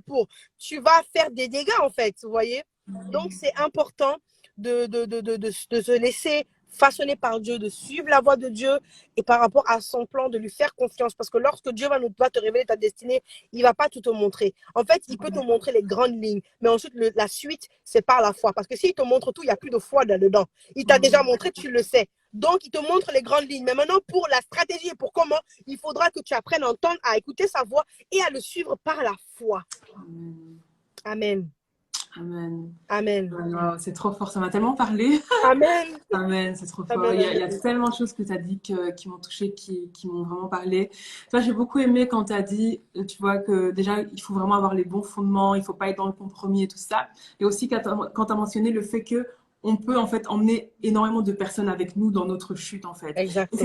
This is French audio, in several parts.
pour. Tu vas faire des dégâts, en fait, vous voyez. Donc, c'est important de se laisser façonner par Dieu, de suivre la voie de Dieu et par rapport à son plan, de lui faire confiance. Parce que lorsque Dieu va te révéler ta destinée, il ne va pas tout te montrer. En fait, il peut te montrer les grandes lignes, mais ensuite, la suite, c'est par la foi. Parce que s'il te montre tout, il n'y a plus de foi là-dedans. Il t'a déjà montré, tu le sais. Donc, il te montre les grandes lignes. Mais maintenant, pour la stratégie et pour comment, il faudra que tu apprennes à entendre, à écouter sa voix et à le suivre par la foi. Amen. Amen. Amen. Wow, c'est trop fort, ça m'a tellement parlé. Amen. Amen, c'est trop fort. Amen. Il y a tellement de choses que tu as dit qui m'ont touché, qui m'ont vraiment parlé. Toi, j'ai beaucoup aimé quand tu as dit, tu vois, que déjà, il faut vraiment avoir les bons fondements, il ne faut pas être dans le compromis et tout ça. Et aussi, quand tu as mentionné le fait que on peut en fait emmener énormément de personnes avec nous dans notre chute en fait. Exactement.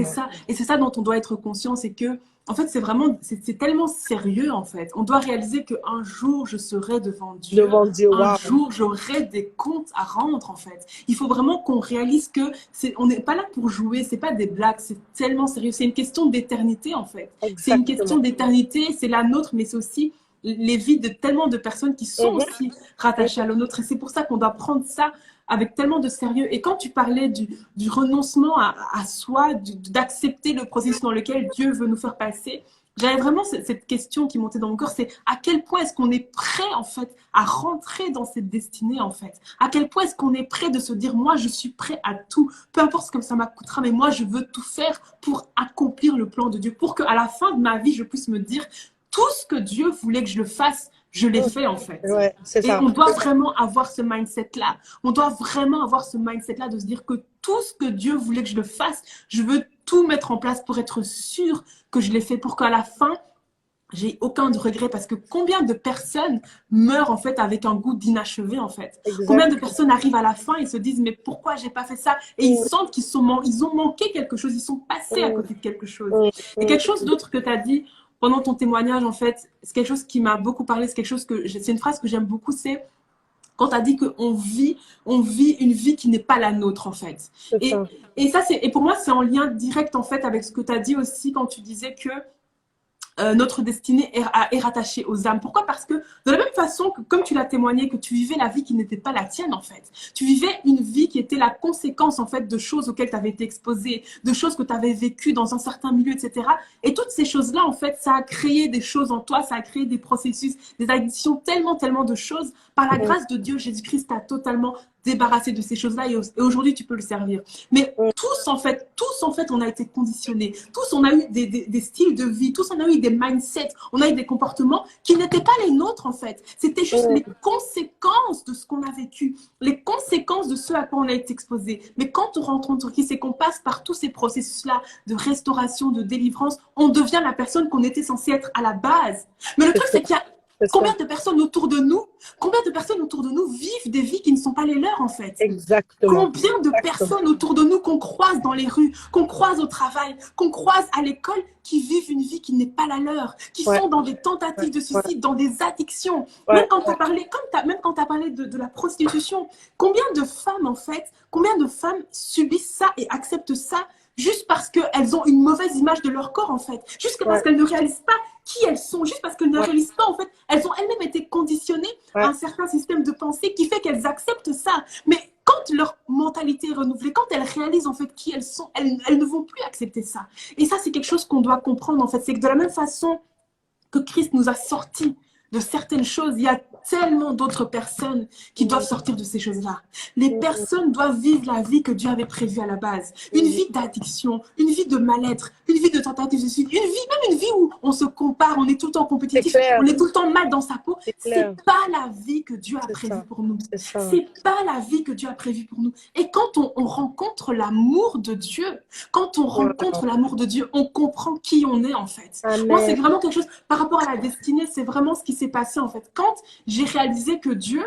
Et c'est ça dont on doit être conscient, c'est que en fait c'est tellement sérieux en fait. On doit réaliser qu'un jour je serai devant Dieu, un jour j'aurai des comptes à rendre en fait. Il faut vraiment qu'on réalise que on n'est pas là pour jouer, c'est pas des blagues, c'est tellement sérieux. C'est une question d'éternité en fait. C'est une question d'éternité, c'est la nôtre, mais c'est aussi les vies de tellement de personnes qui sont aussi rattachées à la nôtre. Et c'est pour ça qu'on doit prendre ça avec tellement de sérieux. Et quand tu parlais du renoncement à soi, d'accepter le processus dans lequel Dieu veut nous faire passer, j'avais vraiment cette question qui montait dans mon cœur, c'est à quel point est-ce qu'on est prêt en fait à rentrer dans cette destinée en fait. À quel point est-ce qu'on est prêt de se dire moi je suis prêt à tout, peu importe ce que ça m'coûtera, mais moi je veux tout faire pour accomplir le plan de Dieu, pour qu'à la fin de ma vie je puisse me dire tout ce que Dieu voulait que je le fasse, je l'ai fait en fait. Ouais, c'est ça. Et on doit vraiment avoir ce mindset-là. On doit vraiment avoir ce mindset-là de se dire que tout ce que Dieu voulait que je le fasse, je veux tout mettre en place pour être sûr que je l'ai fait, pour qu'à la fin, j'ai aucun regret, parce que combien de personnes meurent en fait avec un goût d'inachevé en fait. Exactement. Combien de personnes arrivent à la fin et se disent mais pourquoi j'ai pas fait ça, et ils sentent qu'ils ont manqué quelque chose, ils sont passés à côté de quelque chose. Et quelque chose d'autre que tu as dit pendant ton témoignage en fait, c'est quelque chose qui m'a beaucoup parlé, c'est une phrase que j'aime beaucoup, c'est quand tu as dit qu'on vit une vie qui n'est pas la nôtre en fait. Et pour moi c'est en lien direct en fait avec ce que tu as dit aussi quand tu disais que notre destinée est rattachée aux âmes. Pourquoi? Parce que de la même façon que, comme tu l'as témoigné, que tu vivais la vie qui n'était pas la tienne en fait. Tu vivais une vie qui était la conséquence en fait de choses auxquelles tu avais été exposé, de choses que tu avais vécues dans un certain milieu, etc. Et toutes ces choses-là en fait, ça a créé des choses en toi, ça a créé des processus, des addictions, tellement de choses. Par la grâce de Dieu, Jésus-Christ t'a totalement débarrassé de ces choses-là et aujourd'hui tu peux le servir. Mais tous en fait on a été conditionnés, tous on a eu des styles de vie, tous on a eu des mindsets, on a eu des comportements qui n'étaient pas les nôtres en fait. C'était juste les conséquences de ce qu'on a vécu, les conséquences de ce à quoi on a été exposé. Mais quand on rentre en Turquie, c'est qu'on passe par tous ces processus-là de restauration, de délivrance, on devient la personne qu'on était censé être à la base. Mais le truc c'est qu'il y a combien de personnes autour de nous vivent des vies qui ne sont pas les leurs en fait. Exactement. Combien de personnes autour de nous qu'on croise dans les rues, qu'on croise au travail, qu'on croise à l'école, qui vivent une vie qui n'est pas la leur, qui sont dans des tentatives de suicide, dans des addictions. Même quand tu as parlé de la prostitution, combien de femmes subissent ça et acceptent ça juste parce qu'elles ont une mauvaise image de leur corps en fait, juste parce qu'elles ne réalisent pas qui elles sont, juste parce qu'elles ne réalisent pas en fait, elles ont elles-mêmes été conditionnées à un certain système de pensée qui fait qu'elles acceptent ça. Mais quand leur mentalité est renouvelée, quand elles réalisent en fait qui elles sont, elles ne vont plus accepter ça. Et ça c'est quelque chose qu'on doit comprendre en fait, c'est que de la même façon que Christ nous a sortis de certaines choses, il y a tellement d'autres personnes qui doivent sortir de ces choses-là. Les personnes doivent vivre la vie que Dieu avait prévue à la base. Une vie d'addiction, une vie de mal-être, une vie de tentative de suicide, même une vie où on se compare, on est tout le temps compétitif, on est tout le temps mal dans sa peau. C'est pas la vie que Dieu a prévue pour nous. C'est pas la vie que Dieu a prévue pour nous. Et quand on rencontre l'amour de Dieu, on comprend qui on est en fait. Amen. Moi, c'est vraiment quelque chose, par rapport à la destinée, c'est vraiment ce qui s'est passé en fait. Quand j'ai réalisé que Dieu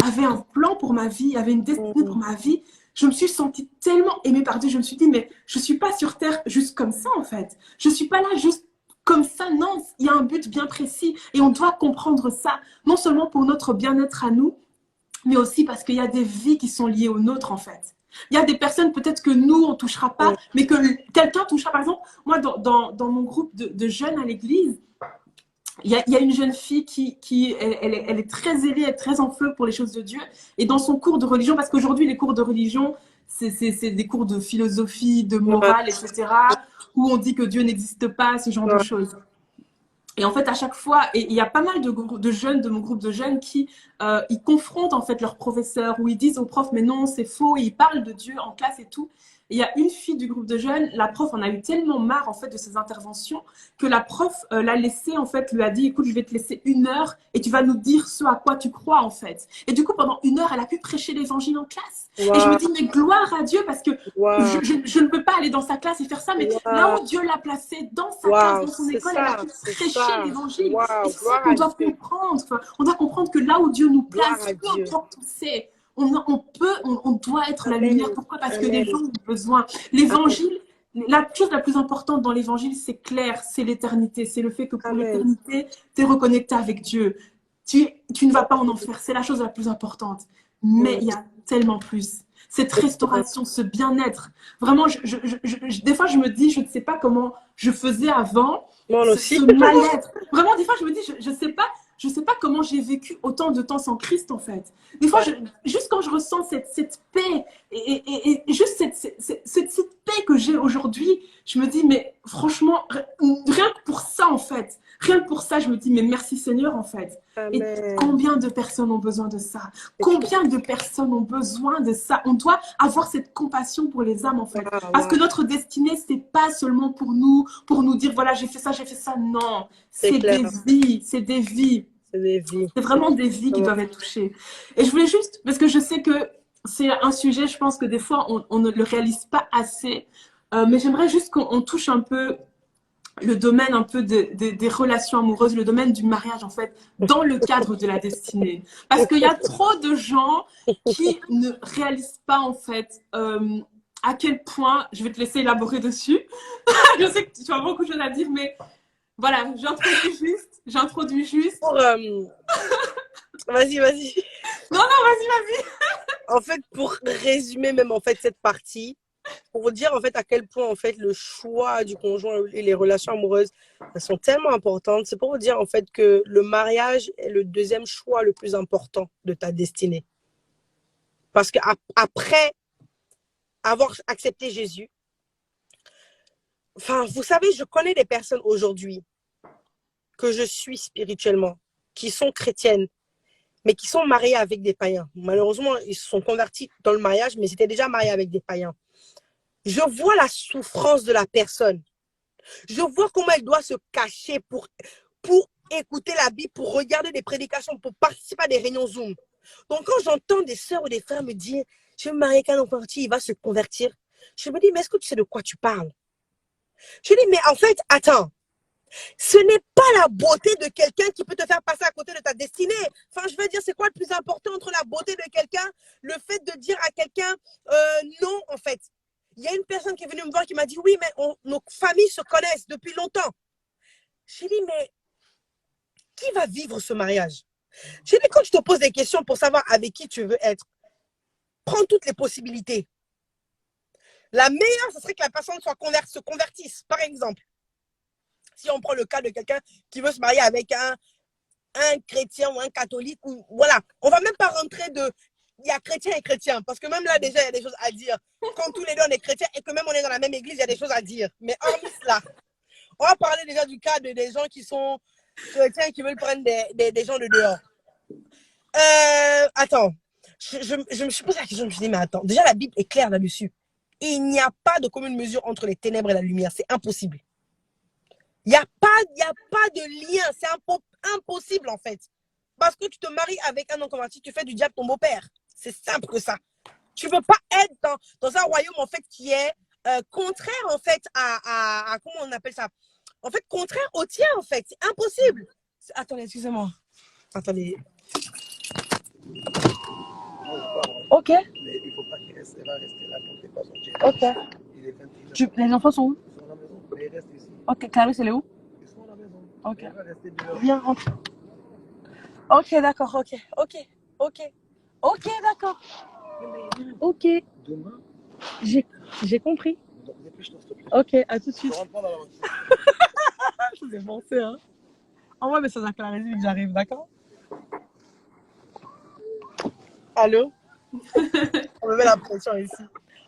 avait un plan pour ma vie, avait une destinée pour ma vie, je me suis sentie tellement aimée par Dieu. Je me suis dit, mais je ne suis pas sur terre juste comme ça en fait. Je ne suis pas là juste comme ça, non. Il y a un but bien précis et on doit comprendre ça, non seulement pour notre bien-être à nous, mais aussi parce qu'il y a des vies qui sont liées aux nôtres en fait. Il y a des personnes peut-être que nous, on ne touchera pas, mais que quelqu'un touchera. Par exemple, moi, dans mon groupe de jeunes à l'église, il y a une jeune fille elle est très zélée, elle est très en feu pour les choses de Dieu. Et dans son cours de religion, parce qu'aujourd'hui, les cours de religion, c'est des cours de philosophie, de Ouais, morale, etc., où on dit que Dieu n'existe pas, ce genre de ouais, choses. Et en fait, à chaque fois, et il y a pas mal de jeunes, de mon groupe de jeunes, qui ils confrontent en fait leurs professeurs, où ils disent au prof, mais non, c'est faux, et ils parlent de Dieu en classe et tout. Et il y a une fille du groupe de jeunes, la prof en a eu tellement marre en fait de ses interventions que la prof l'a laissé en fait, lui a dit, écoute, je vais te laisser 1 heure et tu vas nous dire ce à quoi tu crois en fait. Et du coup, pendant 1 heure, elle a pu prêcher l'évangile en classe. Et je me dis, waouh, mais gloire à Dieu, parce que waouh, je ne peux pas aller dans sa classe et faire ça, mais là waouh, où Dieu l'a placée, dans sa classe, waouh, dans son école, elle a pu c'est prêcher ça, l'évangile. Et waouh, c'est ça gloire qu'on à doit Dieu, comprendre. Enfin, on doit comprendre que là où Dieu nous gloire place, à peu Dieu. importe où c'est, on doit être la lumière. Amen, Pourquoi? Parce que les gens amen, ont besoin. amen, L'évangile, la chose la plus importante dans l'évangile, c'est clair, c'est l'éternité. C'est le fait que pour amen, l'éternité, tu es reconnecté avec Dieu. Tu ne vas pas en enfer. C'est la chose la plus importante. Mais mm, il y a tellement plus. Cette restauration, ce bien-être. Vraiment, des fois, je me dis, je ne sais pas comment je faisais avant moi ce aussi, mal-être. Vraiment, des fois, je me dis, je sais pas comment j'ai vécu autant de temps sans Christ, en fait. Des fois, ouais, juste quand je ressens cette paix et juste cette paix que j'ai aujourd'hui, je me dis, mais franchement, rien que pour ça, en fait, rien que pour ça, je me dis, mais merci Seigneur, en fait. Et amen, combien de personnes ont besoin de ça? c'est clair, Combien de personnes ont besoin de ça? On doit avoir cette compassion pour les âmes, en fait. waouh, Parce que waouh, notre destinée, c'est pas seulement pour nous dire, voilà, j'ai fait ça, j'ai fait ça. Non, c'est c'est clair, des vies, c'est des vies. c'est des vies, C'est c'est vraiment des vies qui vraiment, doivent être touchées. Et je voulais juste, parce que je sais que c'est un sujet, je pense que des fois, on ne le réalise pas assez, mais j'aimerais juste qu'on touche un peu le domaine un peu des relations amoureuses, le domaine du mariage, en fait, dans le cadre de la destinée. Parce qu'il y a trop de gens qui ne réalisent pas, en fait, à quel point, je vais te laisser élaborer dessus. Je sais que tu as beaucoup de choses à dire, mais voilà, j'introduis juste. pour, vas-y, vas-y. Non, non, vas-y, vas-y. En fait, pour résumer même en fait cette partie, pour vous dire en fait à quel point en fait le choix du conjoint et les relations amoureuses elles sont tellement importantes, c'est pour vous dire en fait que le mariage est le deuxième choix le plus important de ta destinée. Parce que après avoir accepté Jésus, enfin, vous savez, je connais des personnes aujourd'hui que je suis spirituellement, qui sont chrétiennes, mais qui sont mariées avec des païens. Malheureusement, ils se sont convertis dans le mariage, mais ils étaient déjà mariés avec des païens. Je vois la souffrance de la personne. Je vois comment elle doit se cacher pour écouter la Bible, pour regarder des prédications, pour participer à des réunions Zoom. Donc, quand j'entends des sœurs ou des frères me dire, je vais me marier avec un converti, il va se convertir, je me dis, mais est-ce que tu sais de quoi tu parles? Je dis, mais en fait, attends, ce n'est pas la beauté de quelqu'un qui peut te faire passer à côté de ta destinée. Enfin, je veux dire, c'est quoi le plus important entre la beauté de quelqu'un, le fait de dire à quelqu'un non, en fait. Il y a une personne qui est venue me voir qui m'a dit, oui, mais nos familles se connaissent depuis longtemps. J'ai dit, mais qui va vivre ce mariage? J'ai dit, quand tu te poses des questions pour savoir avec qui tu veux être, prends toutes les possibilités. La meilleure, ce serait que la personne se convertisse, par exemple. Si on prend le cas de quelqu'un qui veut se marier avec un chrétien ou un catholique, ou voilà, on va même pas rentrer de. Il y a chrétien et chrétien, parce que même là, déjà, il y a des choses à dire. Quand tous les deux, on est chrétiens et que même on est dans la même église, il y a des choses à dire. Mais hormis cela, on va parler déjà du cas des gens qui sont chrétiens et qui veulent prendre des gens de dehors. Attends, je me suis posé la question, je me suis dit, mais attends, déjà, la Bible est claire là-dessus. Il n'y a pas de commune mesure entre les ténèbres et la lumière, c'est impossible. Il n'y a pas de lien, c'est impossible en fait. Parce que tu te maries avec un non-converti, tu fais du diable ton beau-père. C'est simple que ça. Tu ne veux pas être dans un royaume en fait qui est contraire en fait à comment on appelle ça? En fait, contraire au tien en fait. C'est impossible. Attendez, excusez-moi. Attendez. Ok. Mais il ne faut pas qu'il reste, elle va rester là pour tes pas sortir. Ok. Il est 21h. Les enfants sont où? Ils sont à la maison, mais ils restent ici. Ok, Clarisse, elle est où? Ils sont à la maison. Ok. Elle va rester dehors. Viens, rentre. Ok, d'accord, ok. Ok, d'accord. Ok, Demain, j'ai compris. donc dépêche-toi s'il te plaît. Ok, à tout de Je suite. rentre pas dans la voiture. Je vous ai pensé, hein. Envoie un message à Clarisse, j'arrive, d'accord? Allô? On me met la pression ici.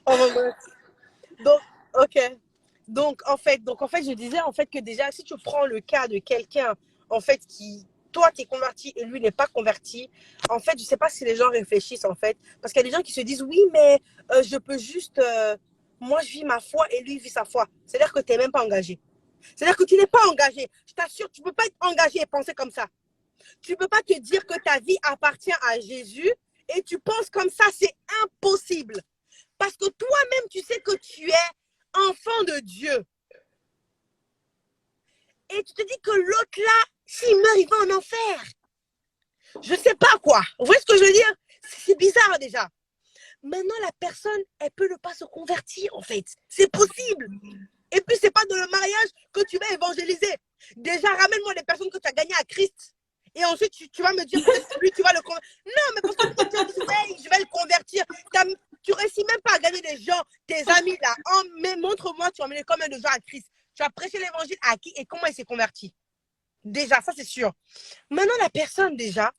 On me met... Donc, ok. Donc, en fait, je disais en fait que déjà, si tu prends le cas de quelqu'un, en fait, qui, toi, t'es converti et lui n'est pas converti, en fait, je sais pas si les gens réfléchissent, en fait, parce qu'il y a des gens qui se disent, oui, mais je peux juste, moi, je vis ma foi et lui vit sa foi. C'est-à-dire que tu n'es même pas engagé. C'est-à-dire que tu n'es pas engagé. Je t'assure, tu ne peux pas être engagé et penser comme ça. Tu ne peux pas te dire que ta vie appartient à Jésus et tu penses comme ça, c'est impossible. Parce que toi-même, tu sais que tu es enfant de Dieu. Et tu te dis que l'autre là, s'il meurt, il va en enfer. Je ne sais pas quoi. Vous voyez ce que je veux dire? C'est bizarre déjà. Maintenant, la personne, elle peut ne pas se convertir en fait. C'est possible. Et puis, ce n'est pas dans le mariage que tu vas évangéliser. Déjà, ramène-moi les personnes que tu as gagnées à Christ. Et ensuite, tu vas me dire, lui, tu vas le convertir. Non, mais parce que tu te dis, ouais, je vais le convertir. Tu ne réussis même pas à gagner des gens, tes amis là. Oh, mais montre-moi, tu as amené combien de gens à Christ. Tu as prêché l'évangile à qui et comment il s'est converti. Déjà, ça c'est sûr. Maintenant, la personne, déjà,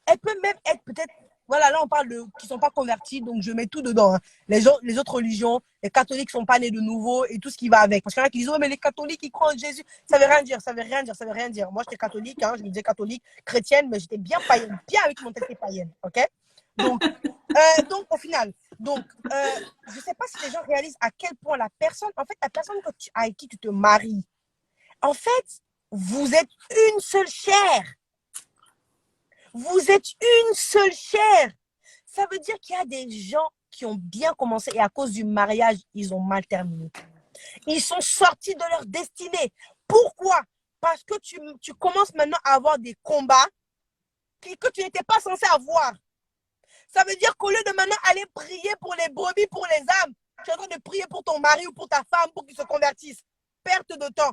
elle peut même être peut-être. Voilà, là, on parle de qui ne sont pas convertis, donc je mets tout dedans. Hein. Les autres religions, les catholiques ne sont pas nés de nouveau et tout ce qui va avec. Parce qu'il y en a qui disent, oh, mais les catholiques, ils croient en Jésus. Ça ne veut rien dire, ça ne veut rien dire, ça veut rien dire. Moi, j'étais catholique, hein, je me disais catholique, chrétienne, mais j'étais bien païenne, bien avec mon tête païenne. OK? Donc, au final, je ne sais pas si les gens réalisent à quel point la personne, en fait, la personne avec qui tu te maries, en fait, vous êtes une seule chair. Vous êtes une seule chair. Ça veut dire qu'il y a des gens qui ont bien commencé et à cause du mariage, ils ont mal terminé. Ils sont sortis de leur destinée. Pourquoi? Parce que tu commences maintenant à avoir des combats que tu n'étais pas censé avoir. Ça veut dire qu'au lieu de maintenant aller prier pour les brebis, pour les âmes, tu es en train de prier pour ton mari ou pour ta femme pour qu'ils se convertissent. Perte de temps.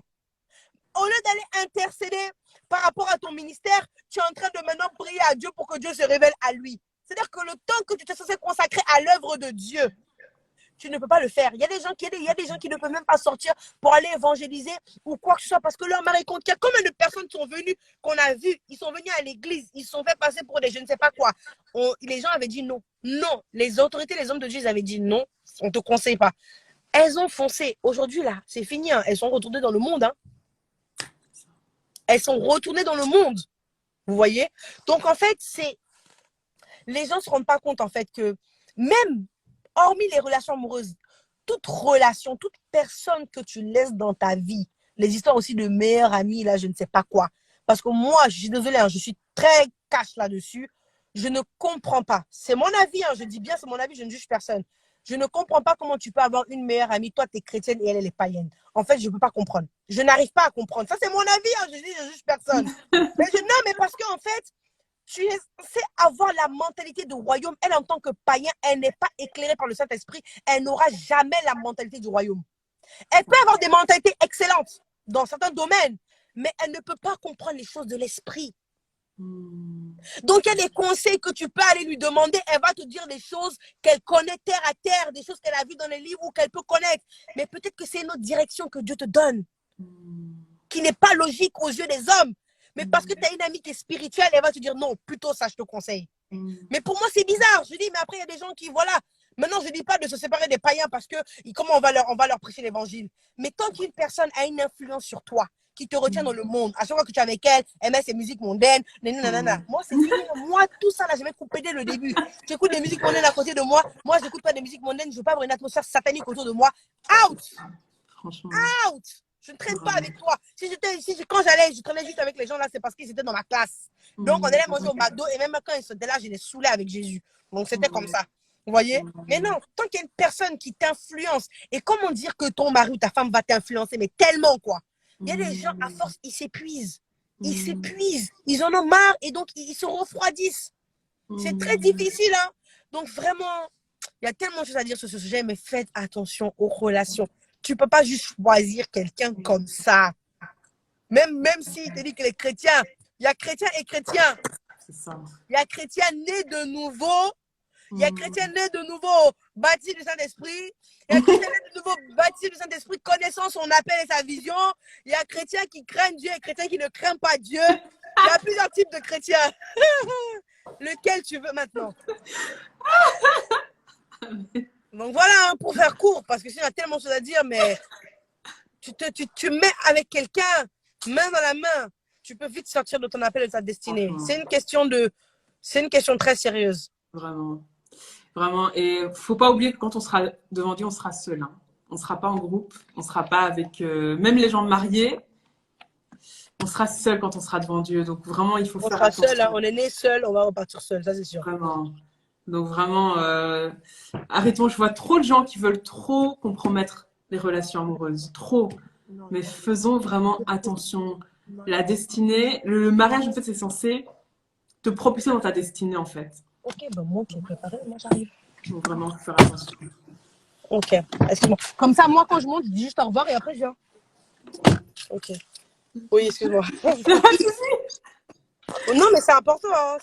Au lieu d'aller intercéder par rapport à ton ministère, tu es en train de maintenant prier à Dieu pour que Dieu se révèle à lui. C'est-à-dire que le temps que tu t'es censé consacrer à l'œuvre de Dieu, tu ne peux pas le faire. Il y a des gens qui ne peuvent même pas sortir pour aller évangéliser ou quoi que ce soit parce que leur mari compte. Il y a combien de personnes sont venues, qu'on a vues, ils sont venus à l'église, ils se sont fait passer pour des je ne sais pas quoi. Les gens avaient dit non. Non. Les autorités, les hommes de Dieu, ils avaient dit non, on ne te conseille pas. Elles ont foncé. Aujourd'hui, là, c'est fini. Hein. Elles sont retournées dans le monde. Hein. Elles sont retournées dans le monde. Vous voyez? Donc, en fait, les gens ne se rendent pas compte, en fait, que même, hormis les relations amoureuses, toute relation, toute personne que tu laisses dans ta vie, les histoires aussi de meilleurs amis, là, je ne sais pas quoi. Parce que moi, je suis désolée, hein, je suis très cash là-dessus. Je ne comprends pas. C'est mon avis, hein, je dis bien, c'est mon avis, je ne juge personne. Je ne comprends pas comment tu peux avoir une meilleure amie. Toi, tu es chrétienne et elle est païenne. En fait, je ne peux pas comprendre. Je n'arrive pas à comprendre. Ça, c'est mon avis. Hein. Je dis, je juge personne. Non, mais parce qu'en fait, tu es censé avoir la mentalité de royaume. Elle, en tant que païen, elle n'est pas éclairée par le Saint-Esprit. Elle n'aura jamais la mentalité du royaume. Elle peut avoir des mentalités excellentes dans certains domaines, mais elle ne peut pas comprendre les choses de l'esprit. Donc, il y a des conseils que tu peux aller lui demander. Elle va te dire des choses qu'elle connaît terre à terre, des choses qu'elle a vues dans les livres ou qu'elle peut connaître. Mais peut-être que c'est une autre direction que Dieu te donne, qui n'est pas logique aux yeux des hommes. Mais parce que tu as une amie qui est spirituelle, elle va te dire non, plutôt ça, je te conseille. Mais pour moi, c'est bizarre. Je dis, mais après, il y a des gens qui, voilà. Maintenant, je ne dis pas de se séparer des païens parce que comment on va leur prêcher l'évangile. Mais tant qu'une personne a une influence sur toi, qui te retient dans le monde, à chaque fois que tu es avec elle, elle met ses musiques mondaines, nanana. Moi, c'est fini. Moi, tout ça, là, je vais couper dès le début. J'écoute des musiques mondaines à côté de moi. Moi, je n'écoute pas de musique mondaine. Je ne veux pas avoir une atmosphère satanique autour de moi. Out! Franchement. Out! Je ne traîne pas avec toi. Quand j'allais, je traînais juste avec les gens là, c'est parce qu'ils étaient dans ma classe. Donc, on allait manger au McDo et même quand ils étaient là, je les saoulais avec Jésus. Donc, c'était comme ça. Vous voyez? Mais non, tant qu'il y a une personne qui t'influence, et comment dire que ton mari ou ta femme va t'influencer, mais tellement quoi. Il y a des gens, à force, ils s'épuisent. Ils s'épuisent. Ils en ont marre et donc ils se refroidissent. C'est très difficile. Hein? Donc, vraiment, il y a tellement de choses à dire sur ce sujet, mais faites attention aux relations. Tu ne peux pas juste choisir quelqu'un comme ça. Même s'il te dit que les chrétiens, il y a chrétiens et chrétiens. C'est ça. Il y a chrétiens nés de nouveau. Il y a chrétiens nés de nouveau. baptisé du Saint-Esprit. Il y a chrétien de nouveau baptisé du Saint-Esprit, connaissant son appel et sa vision. Il y a chrétien qui craignent Dieu et chrétien qui ne craignent pas Dieu. Il y a plusieurs types de chrétiens. Lequel tu veux maintenant? Donc voilà, hein, pour faire court, parce que sinon il y a tellement de choses à dire, mais tu mets avec quelqu'un, main dans la main, tu peux vite sortir de ton appel et de ta destinée. C'est une question très sérieuse. Vraiment. Vraiment. Et faut pas oublier que quand on sera devant Dieu, on sera seul. Hein. On sera pas en groupe, on sera pas avec même les gens mariés. On sera seul quand on sera devant Dieu. Donc vraiment, il faut faire attention. On sera seul, hein. On est né seul, on va repartir seul, ça c'est sûr. Vraiment. Donc vraiment, arrêtons. Je vois trop de gens qui veulent trop compromettre les relations amoureuses. Trop. Mais faisons vraiment attention. La destinée, le mariage, en fait, c'est censé te propulser dans ta destinée, en fait. Ok, ben moi qui ai préparé, moi j'arrive. Donc vraiment, faut faire attention. Ok, excuse-moi. Comme ça, moi quand je monte, je dis juste au revoir et après je viens. Ok. Oui, excuse-moi. Non, mais c'est important. Hein.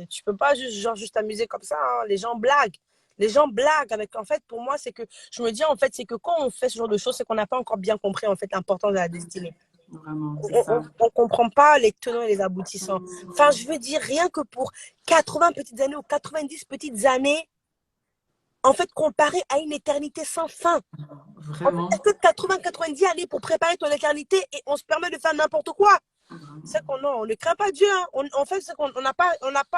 Tu peux pas juste t'amuser comme ça. Hein. Les gens blaguent. Les gens blaguent avec. En fait, pour moi, c'est que je me dis en fait, c'est que quand on fait ce genre de choses, c'est qu'on n'a pas encore bien compris en fait l'importance de la destinée. Vraiment, c'est ça. On comprend pas les tenants et les aboutissants. Enfin, je veux dire rien que pour 80 petites années ou 90 petites années, en fait, comparé à une éternité sans fin. Vraiment. En fait, que 80-90 années pour préparer ton éternité et on se permet de faire n'importe quoi. C'est qu'on on ne craint pas Dieu. Hein. En fait, c'est qu'on n'a pas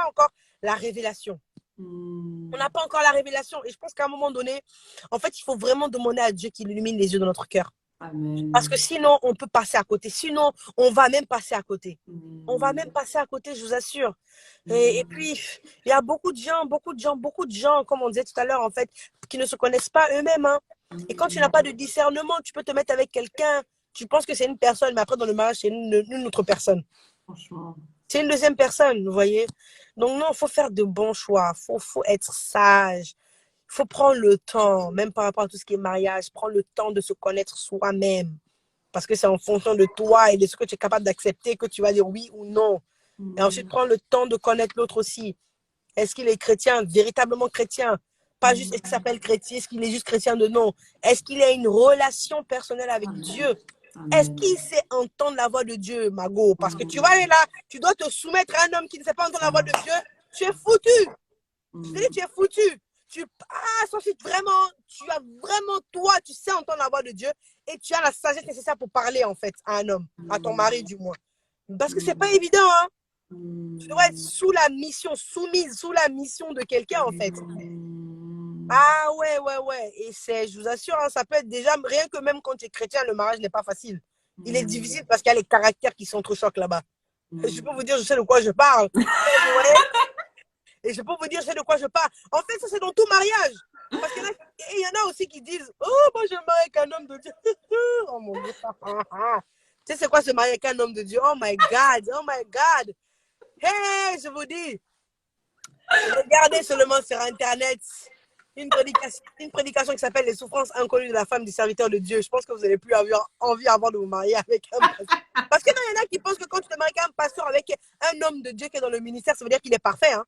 encore la révélation. On n'a pas encore la révélation. Et je pense qu'à un moment donné, en fait, il faut vraiment demander à Dieu qu'il illumine les yeux de notre cœur. Amen. Parce que sinon, on peut passer à côté. Sinon, on va même passer à côté. On va même passer à côté, je vous assure. Et puis, il y a beaucoup de gens, comme on disait tout à l'heure, en fait, qui ne se connaissent pas eux-mêmes. Hein. Et quand tu n'as pas de discernement, tu peux te mettre avec quelqu'un, tu penses que c'est une personne, mais après, dans le mariage, c'est une autre personne. Franchement. C'est une deuxième personne, vous voyez. Donc, non, il faut faire de bons choix. Faut être sage. Il faut prendre le temps, même par rapport à tout ce qui est mariage, prendre le temps de se connaître soi-même. Parce que c'est en fonction de toi et de ce que tu es capable d'accepter que tu vas dire oui ou non. Et ensuite, prendre le temps de connaître l'autre aussi. Est-ce qu'il est chrétien, véritablement chrétien? Pas juste est-ce qu'il s'appelle chrétien, est-ce qu'il est juste chrétien de nom? Est-ce qu'il a une relation personnelle avec Dieu? Est-ce qu'il sait entendre la voix de Dieu, Mago? Parce que tu vas aller là, tu dois te soumettre à un homme qui ne sait pas entendre la voix de Dieu. Tu es foutu. Je te dis, tu es foutu. Ensuite, vraiment, tu as vraiment, toi, tu sais entendre la voix de Dieu et tu as la sagesse nécessaire pour parler, en fait, à un homme, à ton mari, du moins. Parce que c'est pas évident, hein. Tu dois être soumise sous la mission de quelqu'un, en fait. Ah ouais. Et je vous assure, hein, ça peut être déjà, rien que même quand tu es chrétien, le mariage n'est pas facile. Il est difficile parce qu'il y a les caractères qui s'entrechoquent là-bas. Je peux vous dire, je sais de quoi je parle. Et je peux vous dire, je sais de quoi je parle. En fait, ça, c'est dans tout mariage. Parce qu'il y en a aussi qui disent, oh, moi, je me marie avec un homme de Dieu. Oh mon Dieu. Tu sais, c'est quoi se marier avec un homme de Dieu? Oh my God. Hey, je vous dis, regardez seulement sur Internet une prédication qui s'appelle Les souffrances inconnues de la femme du serviteur de Dieu. Je pense que vous n'allez plus avoir envie avant de vous marier avec un pasteur. Parce qu'il y en a qui pensent que quand tu te maries avec un pasteur, avec un homme de Dieu qui est dans le ministère, ça veut dire qu'il est parfait. Hein?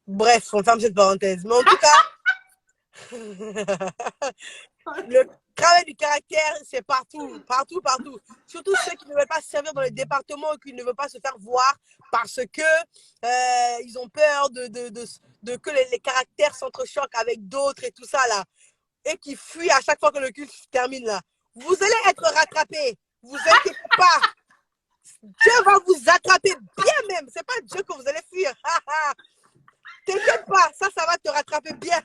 Bref, on ferme cette parenthèse. Mais en tout cas, le travail du caractère, c'est partout. Surtout ceux qui ne veulent pas servir dans les départements ou qui ne veulent pas se faire voir parce que ils ont peur que les caractères s'entrechoquent avec d'autres et tout ça là. Et qui fuient à chaque fois que le culte se termine là. Vous allez être rattrapés. Vous inquiétez pas. Dieu va vous attraper bien même. C'est pas Dieu que vous allez fuir. T'inquiète pas, ça va te rattraper bien.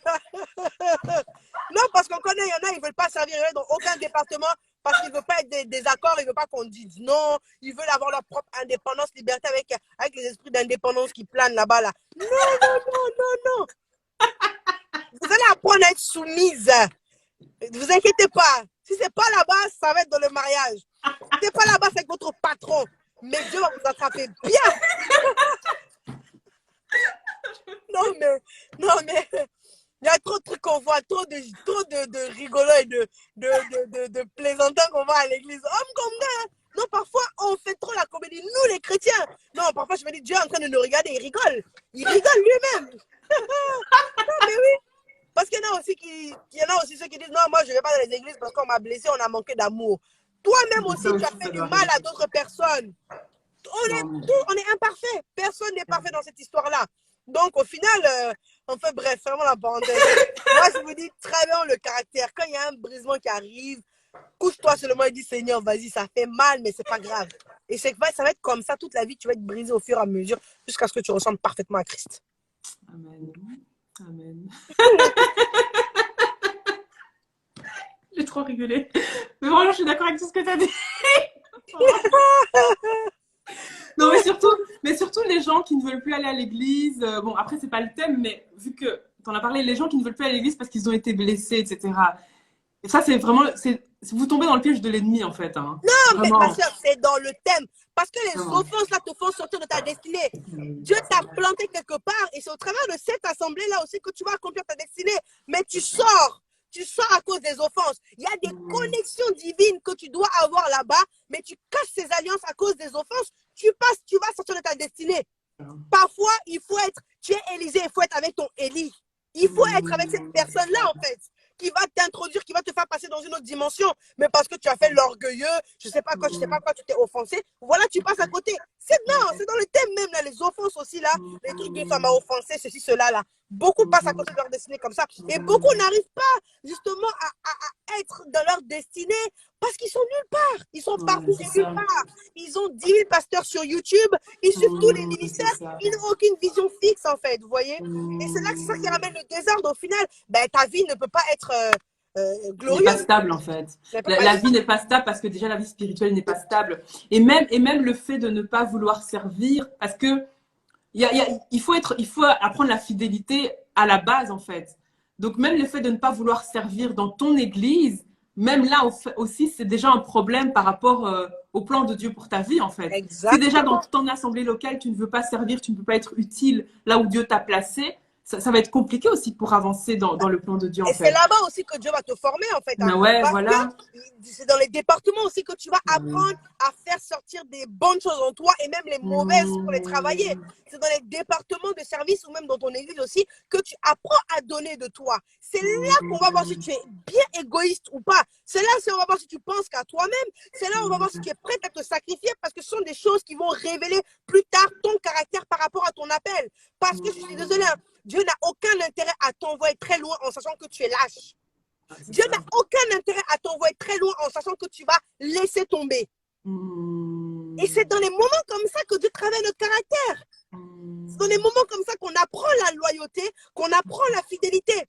Non, parce qu'on connaît, il y en a, ils ne veulent pas servir dans aucun département parce qu'ils ne veulent pas être des accords, ils ne veulent pas qu'on dise non, ils veulent avoir leur propre indépendance, liberté avec les esprits d'indépendance qui planent là-bas. Là. Non. Vous allez apprendre à être soumise. Ne vous inquiétez pas. Si ce n'est pas là-bas, ça va être dans le mariage. Si ce n'est pas là-bas, c'est avec votre patron. Mais Dieu va vous attraper bien. Non, mais il y a trop de trucs qu'on voit, trop de rigolos et de plaisantins qu'on voit à l'église. Homme comme gars. Non, parfois, on fait trop la comédie. Nous, les chrétiens. Non, parfois, je me dis, Dieu est en train de nous regarder. Il rigole. Il rigole lui-même. Mais oui, parce qu'il y en a aussi il y en a aussi ceux qui disent non, moi je ne vais pas dans les églises parce qu'on m'a blessé, on a manqué d'amour. Toi-même aussi, tu as fait du mal à d'autres personnes. On est imparfait. Personne n'est parfait dans cette histoire-là. Donc, au final, on fait bref, vraiment la parenthèse. Moi, je vous dis, travaillons le caractère. Quand il y a un brisement qui arrive, couche-toi seulement et dis Seigneur, vas-y, ça fait mal, mais c'est pas grave. Et ça va être comme ça toute la vie. Tu vas être brisé au fur et à mesure jusqu'à ce que tu ressembles parfaitement à Christ. Amen. Amen. J'ai trop rigolé. Mais vraiment, je suis d'accord avec tout ce que tu as dit. Non, mais surtout les gens qui ne veulent plus aller à l'église. Bon, après, c'est pas le thème, mais vu que tu en as parlé, les gens qui ne veulent plus aller à l'église parce qu'ils ont été blessés, etc. Et ça, c'est vraiment. Vous tombez dans le piège de l'ennemi, en fait. Hein. Non, vraiment. mais ma soeur, c'est dans le thème. Parce que les offenses là te font sortir de ta destinée. Dieu t'a planté quelque part et c'est au travers de cette assemblée-là aussi que tu vas accomplir ta destinée. Mais tu sors à cause des offenses. Il y a des connexions divines que tu dois avoir là-bas, mais tu casses ces alliances à cause des offenses. Tu vas sortir de ta destinée. Parfois, tu es Élisée, il faut être avec ton Élie. Il faut être avec cette personne-là, en fait, qui va t'introduire, qui va te faire passer dans une autre dimension. Mais parce que tu as fait l'orgueilleux, je sais pas quoi, tu t'es offensé, voilà, tu passes à côté. C'est dans le thème même, là, les offenses aussi, là, les trucs de ça m'a offensé, ceci, cela, là. Beaucoup passent à côté de leur destinée comme ça. Et beaucoup n'arrivent pas, justement, à être dans leur destinée parce qu'ils sont nulle part. Ils sont partout et nulle part. Ils ont 10 000 pasteurs sur YouTube et surtout les ministères, ils n'ont aucune vision fixe, en fait, vous voyez. Et c'est ça qui ramène le désordre. Au final, ben, ta vie ne peut pas être glorieuse. Elle n'est pas stable, en fait. La vie n'est pas stable parce que déjà, la vie spirituelle n'est pas stable. Et même le fait de ne pas vouloir servir, parce que il faut apprendre la fidélité à la base, en fait. Donc, même le fait de ne pas vouloir servir dans ton église, même là aussi, c'est déjà un problème par rapport au plan de Dieu pour ta vie, en fait. Exactement. Si déjà dans ton assemblée locale, tu ne veux pas servir, tu ne peux pas être utile là où Dieu t'a placé, ça va être compliqué aussi pour avancer dans le plan de Dieu, en et fait. c'est là-bas aussi que Dieu va te former, en fait. Hein. Ouais, voilà. C'est dans les départements aussi que tu vas apprendre à faire sortir des bonnes choses en toi et même les mauvaises pour les travailler. C'est dans les départements de service ou même dans ton église aussi que tu apprends à donner de toi. C'est là qu'on va voir si tu es bien égoïste ou pas. C'est là on va voir si tu penses qu'à toi-même. C'est là on va voir si tu es prête à te sacrifier parce que ce sont des choses qui vont révéler plus tard ton caractère par rapport à ton appel. Parce que je suis désolée, Dieu n'a aucun intérêt à t'envoyer très loin en sachant que tu es lâche. Dieu n'a aucun intérêt à t'envoyer très loin en sachant que tu vas laisser tomber. Et c'est dans les moments comme ça que Dieu travaille notre caractère. C'est dans les moments comme ça qu'on apprend la loyauté, qu'on apprend la fidélité.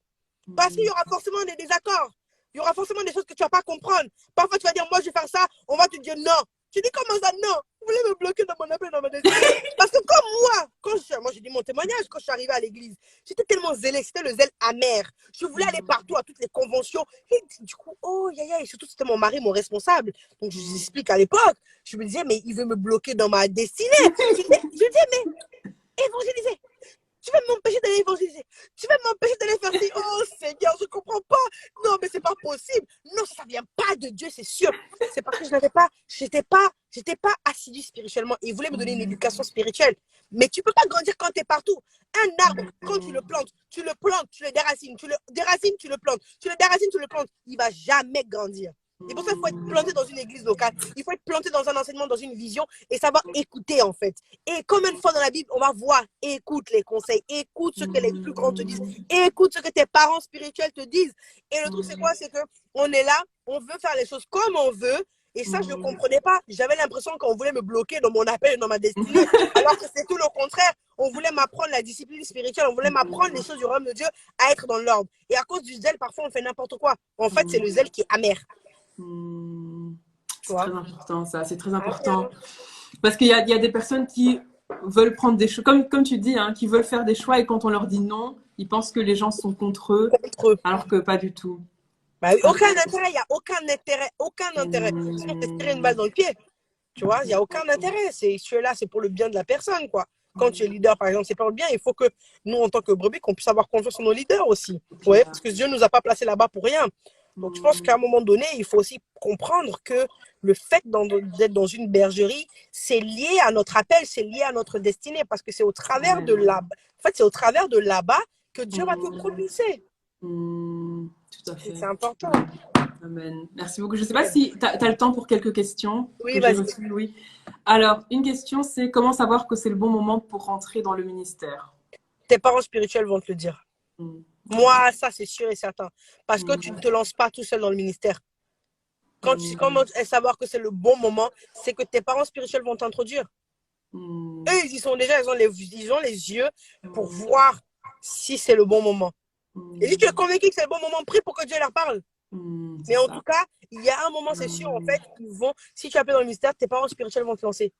Parce qu'il y aura forcément des désaccords. Il y aura forcément des choses que tu ne vas pas comprendre. Parfois, tu vas dire, moi, je vais faire ça. On va te dire non. Tu dis, comment ça, non? Vous voulez me bloquer dans mon appel, dans ma destinée? Parce que comme moi, j'ai dit mon témoignage, quand je suis arrivée à l'église, j'étais tellement zélée, c'était le zèle amer. Je voulais aller partout, à toutes les conventions. Et du coup, oh, et surtout, c'était mon mari, mon responsable. Donc, je vous explique à l'époque, je me disais, mais il veut me bloquer dans ma destinée. Je disais, mais évangéliser. Tu vas m'empêcher d'aller évangéliser. Tu vas m'empêcher d'aller faire ci. Oh Seigneur, je ne comprends pas. Non, mais ce n'est pas possible. Non, ça ne vient pas de Dieu, c'est sûr. C'est parce que je n'étais pas assidue spirituellement. Il voulait me donner une éducation spirituelle. Mais tu ne peux pas grandir quand tu es partout. Un arbre, quand tu le plantes, tu le déracines. Tu le déracines, tu le plantes. Tu le déracines, tu le plantes. Il ne va jamais grandir. C'est pour ça qu'il faut être planté dans une église locale. Il faut être planté dans un enseignement, dans une vision et savoir écouter en fait. Et combien de fois dans la Bible, on va voir, écoute les conseils, écoute ce que les plus grands te disent, écoute ce que tes parents spirituels te disent. Et le truc, c'est quoi? C'est qu'on est là, on veut faire les choses comme on veut. Et ça, je ne comprenais pas. J'avais l'impression qu'on voulait me bloquer dans mon appel et dans ma destinée. Alors que c'est tout le contraire. On voulait m'apprendre la discipline spirituelle. On voulait m'apprendre les choses du royaume de Dieu à être dans l'ordre. Et à cause du zèle, parfois, on fait n'importe quoi. En fait, c'est le zèle qui est amer. C'est très important, ça. C'est très important. Parce qu'il y a des personnes qui veulent prendre des choix, comme tu dis, hein, qui veulent faire des choix et quand on leur dit non, ils pensent que les gens sont contre eux, alors que pas du tout. Bah, aucun intérêt, il n'y a aucun intérêt. Sinon, tu tirer une balle dans le pied. Tu vois, il n'y a aucun intérêt. Tu es là, c'est pour le bien de la personne, quoi. Quand tu es leader, par exemple, c'est pour le bien. Il faut que nous, en tant que brebis, qu'on puisse avoir confiance en nos leaders aussi. Ouais, parce que Dieu ne nous a pas placés là-bas pour rien. Donc, je pense qu'à un moment donné, il faut aussi comprendre que le fait d'être dans une bergerie, c'est lié à notre appel, c'est lié à notre destinée, parce que c'est au travers de Amen. là-bas, en fait, c'est au travers de là-bas que Dieu va te Mm, propulser. tout à Et fait. c'est important. Amen. Merci beaucoup. Je ne sais pas si tu as le temps pour quelques questions Oui, que j'ai vas-y. reçues, oui. Alors, une question, c'est comment savoir que c'est le bon moment pour rentrer dans le ministère? Tes parents spirituels vont te le dire. Mm, Moi, ça, c'est sûr et certain. Parce que tu ne mm, te lances pas tout seul dans le ministère. mm, Comment savoir que c'est le bon moment, c'est que tes parents spirituels vont t'introduire. mm, Eux, ils y sont déjà, ils ont les yeux pour mm, voir si c'est le bon moment. Et si tu es mm, convaincu que c'est le bon moment, prie pour que Dieu leur parle. c'est Mais en tout ça. cas, il y a un moment, c'est sûr, en Mm, fait, si tu appelles dans le ministère, tes parents spirituels vont te lancer.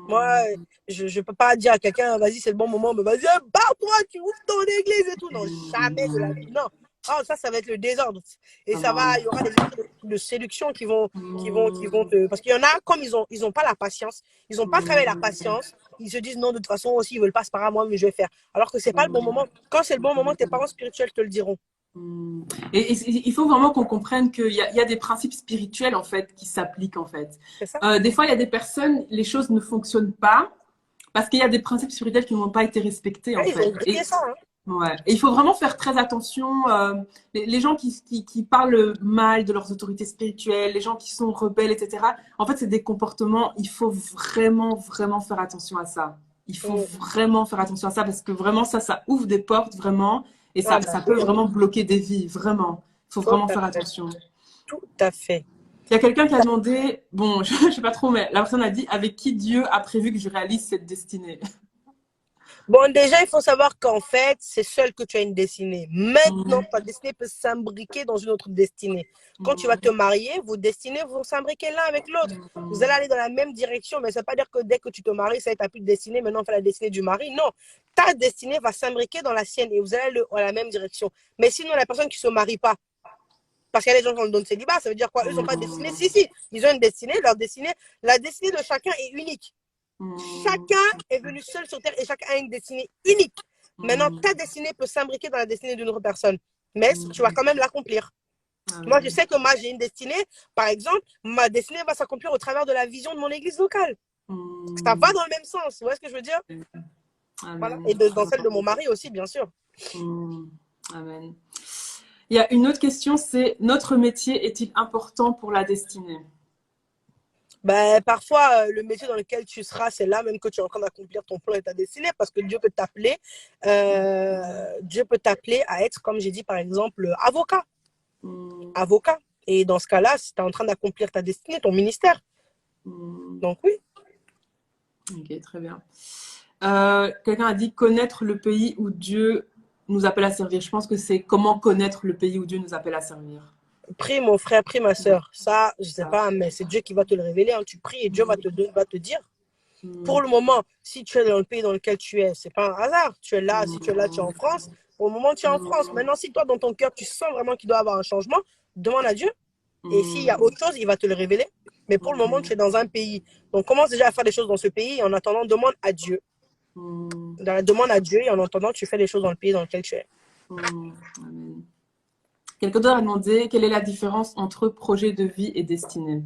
Moi, mm, je ne peux pas dire à quelqu'un, vas-y, c'est le bon moment, mais vas-y, barre-toi, tu ouvres ton église et tout. Non, jamais de la vie. Non. Oh, ça va être le désordre. Et il y aura des esprits de séduction parce qu'il y en a, comme ils ont pas la patience, ils n'ont pas travaillé la patience, ils se disent non, de toute façon aussi, ils veulent pas, c'est pas grave, moi, mais je vais faire. Alors que c'est pas le bon moment. Quand c'est le bon moment, tes parents spirituels te le diront. Et il faut vraiment qu'on comprenne qu'il y a des principes spirituels en fait qui s'appliquent en fait. C'est ça? Des fois, il y a des personnes, les choses ne fonctionnent pas parce qu'il y a des principes spirituels qui n'ont pas été respectés en Ouais, ils ont fait. grillé ça, hein. Ouais. Et il faut vraiment faire très attention. Les gens qui parlent mal de leurs autorités spirituelles, les gens qui sont rebelles, etc. En fait, c'est des comportements. Il faut vraiment, vraiment faire attention à ça. Il faut Mm. vraiment faire attention à ça parce que vraiment, ça ouvre des portes vraiment et Ah, ça bah peut oui, hein. vraiment bloquer des vies. Vraiment. Il faut Tout vraiment à faire fait. attention. Tout à fait. Il y a quelqu'un qui a demandé, bon, je ne sais pas trop, mais la personne a dit avec qui Dieu a prévu que je réalise cette destinée. Bon, déjà, il faut savoir qu'en fait, c'est seul que tu as une destinée. Maintenant, Mm, ta destinée peut s'imbriquer dans une autre destinée. Quand tu vas te mm, marier, vos destinées vont s'imbriquer l'un avec l'autre. Vous allez mm, aller dans la même direction, mais ça ne veut pas dire que dès que tu te maries, ça y est, tu n'as plus de destinée, maintenant on fait la destinée du mari. Non, ta destinée va s'imbriquer dans la sienne et vous allez aller dans la même direction. Mais sinon, la personne qui ne se marie pas, parce qu'il y a des gens qui ont le don de célibat, ça veut dire quoi? Eux, ils n'ont pas de destinée. mm, Si, si, ils ont une destinée, la destinée de chacun est unique. mm, Chacun est venu seul sur Terre et chacun a une destinée unique. Maintenant, mm. ta destinée peut s'imbriquer dans la destinée d'une autre personne, mais tu vas quand même l'accomplir. Moi, je Amen. sais que moi, j'ai une destinée. Par exemple, ma destinée va s'accomplir au travers de la vision de mon église locale. Ça va dans le même sens. Vous voyez ce que je veux dire? Voilà. Amen. Et Très dans celle de mon important. mari aussi, bien sûr. Amen. Il y a une autre question, c'est notre métier est-il important pour la destinée? Ben, parfois, le métier dans lequel tu seras, c'est là même que tu es en train d'accomplir ton plan et ta destinée, parce que Dieu peut t'appeler à être, comme j'ai dit, par exemple, avocat. Mm, Avocat. Et dans ce cas-là, si tu es en train d'accomplir ta destinée, ton ministère. mm. Donc oui. Ok, très bien. Quelqu'un a dit connaître le pays où Dieu nous appelle à servir. Je pense que c'est comment connaître le pays où Dieu nous appelle à servir. Prie mon frère, prie ma Ouais, soeur. Ça, je sais ça. pas, mais c'est Dieu qui va te le révéler, hein. Tu pries et Dieu va te dire. Pour Mm, le moment, si tu es dans le pays dans lequel tu es, c'est pas un hasard. Tu es là, si tu es là, tu es en mm, France. Pour le moment, tu es en France. mm, Maintenant, si toi, dans ton cœur, tu sens vraiment qu'il doit y avoir un changement, demande à Dieu. Et s'il y a mm, autre chose, il va te le révéler. Mais pour le moment, tu es dans un pays. Donc, commence déjà à faire des choses dans ce pays. Et en attendant, demande à Dieu. mm, Demande à Dieu. Et en attendant, tu fais les choses dans le pays dans lequel tu es. Amen. Quelqu'un d'autre a demandé quelle est la différence entre projet de vie et destinée.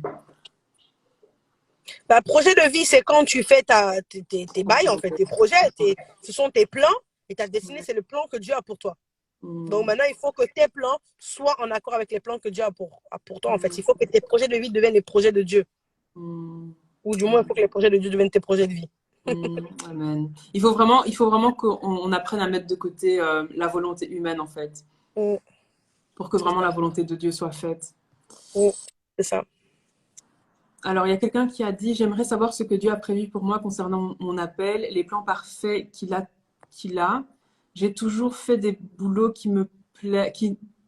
Bah, projet de vie, c'est quand tu fais tes bails, en fait, tes projets. Ce sont tes plans. Et ta destinée, c'est le plan que Dieu a pour toi. Donc Mm, maintenant, il faut que tes plans soient en accord avec les plans que Dieu a pour toi, en fait. Il mm, faut que tes projets de vie deviennent les projets de Dieu. mm, Ou du moins, il faut que les projets de Dieu deviennent tes projets de vie. Amen. Il faut vraiment qu'on apprenne à mettre de côté la volonté humaine, en fait, Mm, pour que c'est vraiment ça. la volonté de Dieu soit faite. Mm, c'est ça. Alors, il y a quelqu'un qui a dit, j'aimerais savoir ce que Dieu a prévu pour moi concernant mon appel, les plans parfaits qu'il a. J'ai toujours fait des boulots qui ne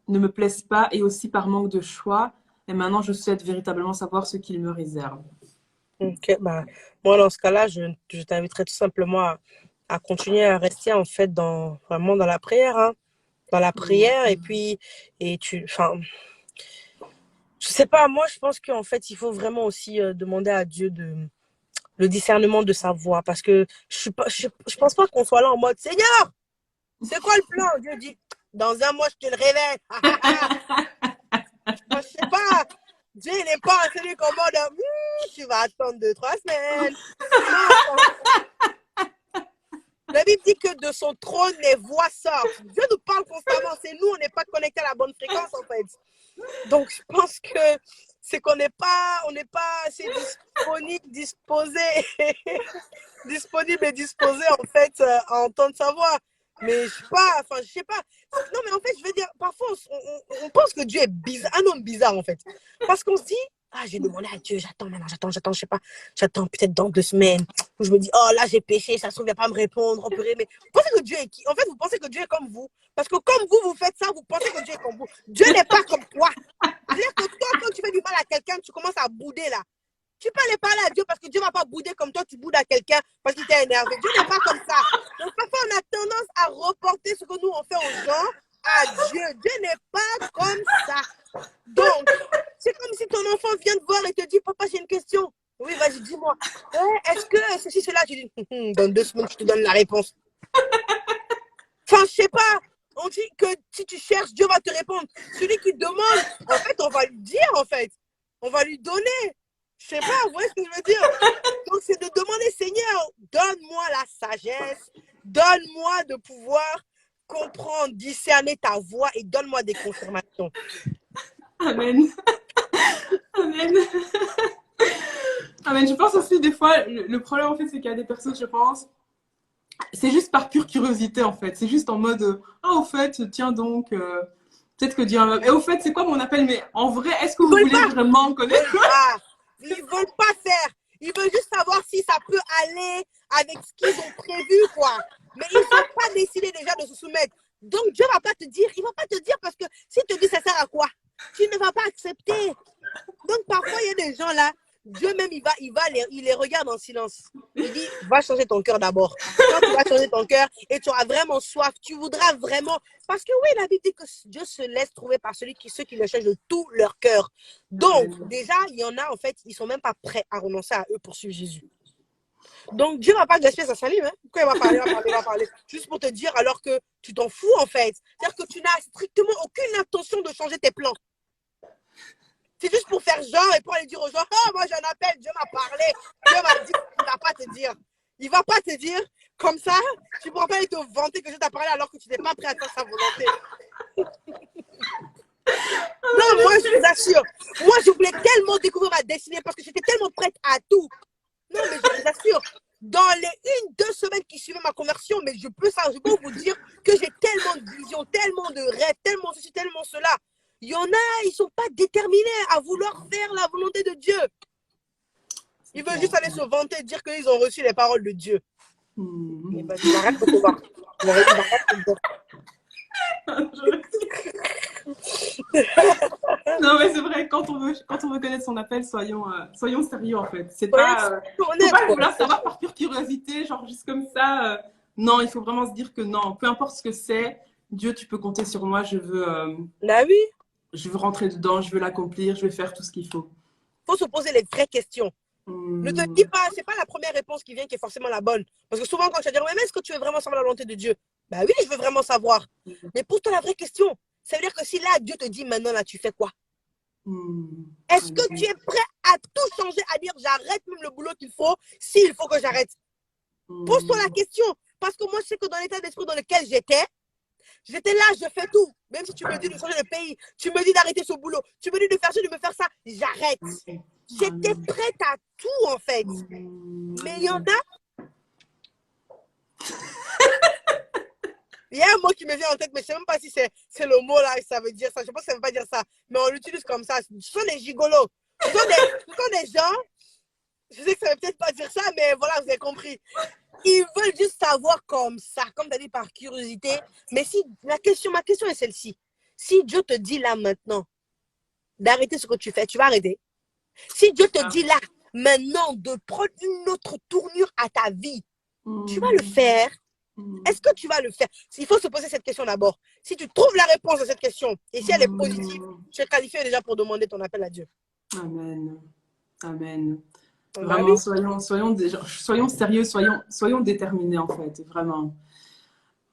me plaisent pas et aussi par manque de choix. Et maintenant, je souhaite véritablement savoir ce qu'il me réserve. Ok, bah, moi, dans ce cas-là, je t'inviterai tout simplement à continuer à rester, en fait, vraiment dans la prière, hein. Dans la prière, et puis, enfin, je sais pas, moi, je pense qu'en fait, il faut vraiment aussi demander à Dieu le discernement de sa voix, parce que je pense pas qu'on soit là en mode, Seigneur, c'est quoi le plan? Dieu dit, dans un mois, je te le révèle. Moi, je sais pas. Dieu n'est pas celui qu'on mode, tu vas attendre 2-3 semaines. Non. La Bible dit que de son trône, les voix sortent. Dieu nous parle constamment. C'est nous, on n'est pas connectés à la bonne fréquence, en fait. Donc, je pense que c'est qu'on n'est pas assez disponible, disposé, disponible et disposé, en fait, à entendre sa voix. Mais je sais pas. Non, mais en fait, je veux dire, parfois, on pense que Dieu est bizarre, un homme bizarre, en fait. Parce qu'on se dit, ah, j'ai demandé à Dieu, j'attends maintenant, je sais pas, j'attends peut-être dans 2 semaines. Où je me dis, oh là, j'ai péché, ça se trouve, il va pas me répondre, on peut mais vous pensez que Dieu est qui? En fait, vous pensez que Dieu est comme vous. Parce que comme vous faites ça, vous pensez que Dieu est comme vous. Dieu n'est pas comme toi. C'est-à-dire que toi, quand tu fais du mal à quelqu'un, tu commences à bouder là. Tu peux aller parler à Dieu parce que Dieu ne va pas bouder comme toi, tu boudes à quelqu'un parce qu'il t'a énervé. Dieu n'est pas comme ça. Donc parfois, on a tendance à reporter ce que nous, on fait aux gens à Dieu. Dieu n'est pas comme ça. Donc, c'est comme si ton enfant vient te voir et te dit, papa, j'ai une question. Oui, vas-y, dis-moi. Est-ce que ceci, cela, tu dis, dans 2 semaines, je te donne la réponse. Enfin, je sais pas. On dit que si tu cherches, Dieu va te répondre. Celui qui demande, en fait, on va lui dire, en fait. On va lui donner. Je sais pas, vous voyez ce que je veux dire? Donc, c'est de demander, Seigneur, donne-moi la sagesse, donne-moi de pouvoir comprendre, discerner ta voix et donne-moi des confirmations. Amen. Amen. Amen. Je pense aussi, des fois, le problème, en fait, c'est qu'il y a des personnes, je pense, c'est juste par pure curiosité, en fait. C'est juste en mode, ah, au fait, tiens donc, peut-être que Dieu... Et au fait, c'est quoi mon appel? Mais en vrai, est-ce que vous voulez vraiment connaître? Ils veulent pas faire. Ils veulent juste savoir si ça peut aller avec ce qu'ils ont prévu, quoi. Mais ils n'ont pas décidé déjà de se soumettre. Donc, Dieu va pas te dire, il va pas te dire parce que s'il te dit ça sert à quoi, tu ne vas pas accepter. Donc, parfois, il y a des gens là, Dieu même, il les regarde en silence. Il dit, va changer ton cœur d'abord. Quand tu vas changer ton cœur et tu auras vraiment soif, tu voudras vraiment. Parce que oui, la Bible dit que Dieu se laisse trouver par ceux qui le cherchent de tout leur cœur. Donc, déjà, il y en a, en fait, ils ne sont même pas prêts à renoncer à eux pour suivre Jésus. Donc, Dieu ne va pas gaspiller sa salive. Hein. Pourquoi il va parler. Juste pour te dire, alors que tu t'en fous, en fait. C'est-à-dire que tu n'as strictement aucune intention de changer tes plans. C'est juste pour faire genre et pour aller dire aux gens, oh, moi j'ai un appel, Dieu m'a parlé, Dieu m'a dit, il ne va pas te dire. Il ne va pas te dire comme ça, tu ne pourras pas aller te vanter que Dieu t'a parlé alors que tu n'es pas prêt à faire sa volonté. Non, moi je vous assure, moi je voulais tellement découvrir ma destinée parce que j'étais tellement prête à tout. Non, mais je vous assure, dans les 1-2 semaines qui suivaient ma conversion, mais je peux vous dire que j'ai tellement de visions, tellement de rêves, tellement ceci, tellement cela. Il y en a, ils ne sont pas déterminés à vouloir faire la volonté de Dieu. Ils veulent juste aller se vanter, dire qu'ils ont reçu les paroles de Dieu. Mais vas-y, arrête de te voir. Non, mais c'est vrai, quand on veut connaître son appel, soyons sérieux, en fait. C'est pas, faut pas vouloir savoir par pure curiosité, genre juste comme ça. Non, il faut vraiment se dire que non, peu importe ce que c'est, Dieu, tu peux compter sur moi, je veux rentrer dedans, je veux l'accomplir, je vais faire tout ce qu'il faut. Il faut se poser les vraies questions. Ne te dis pas, c'est pas la première réponse qui vient qui est forcément la bonne. Parce que souvent, quand tu vas dire, mais est-ce que tu veux vraiment savoir la volonté de Dieu? Bah oui, je veux vraiment savoir. Mais pose-toi la vraie question. Ça veut dire que si là, Dieu te dit maintenant, là, tu fais quoi? Est-ce que tu es prêt à tout changer, à dire, j'arrête même le boulot qu'il faut, s'il faut que j'arrête? Pose-toi la question. Parce que moi, je sais que dans l'état d'esprit dans lequel j'étais là, je fais tout. Même si tu me dis de changer de pays, tu me dis d'arrêter ce boulot, tu me dis de faire ça, de me faire ça, j'arrête. J'étais prête à tout, en fait. Mais il y en a. Il y a un mot qui me vient en tête, mais je ne sais même pas si c'est le mot là, ça veut dire ça. Je pense que ça ne veut pas dire ça. Mais on l'utilise comme ça. Ce sont des gigolos. Ce sont des gens. Je sais que ça ne veut peut-être pas dire ça, mais voilà, vous avez compris. Ils veulent juste savoir comme ça, comme tu as dit, par curiosité. Mais si ma question est celle-ci. Si Dieu te dit là maintenant d'arrêter ce que tu fais, tu vas arrêter. Si Dieu te dit là maintenant de prendre une autre tournure à ta vie, tu vas le faire. Est-ce que tu vas le faire? Il faut se poser cette question d'abord. Si tu trouves la réponse à cette question, et si elle est positive, tu es qualifié déjà pour demander ton appel à Dieu. Amen. Amen. Vraiment, soyons sérieux, soyons déterminés en fait, vraiment.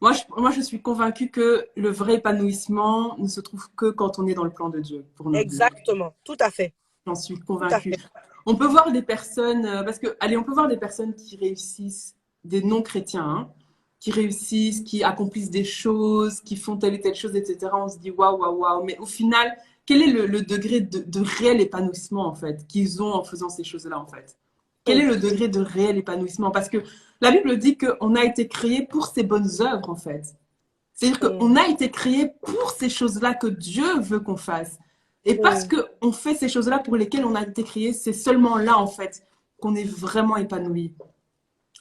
Moi, je suis convaincue que le vrai épanouissement ne se trouve que quand on est dans le plan de Dieu pour nos vies. Exactement. Tout à fait. J'en suis Tout à convaincue. fait. On peut voir des personnes, parce que, allez, on peut voir des personnes qui réussissent, des non-chrétiens, hein, qui réussissent, qui accomplissent des choses, qui font telle et telle chose, etc. On se dit waouh, waouh, waouh. Mais au final, quel est le degré de réel épanouissement, en fait, qu'ils ont en faisant ces choses-là, en fait? Quel est le degré de réel épanouissement? Parce que la Bible dit qu'on a été créé pour ces bonnes œuvres, en fait. C'est-à-dire qu'on a été créé pour ces choses-là que Dieu veut qu'on fasse. Et parce qu'on fait ces choses-là pour lesquelles on a été créé, c'est seulement là, en fait, qu'on est vraiment épanoui.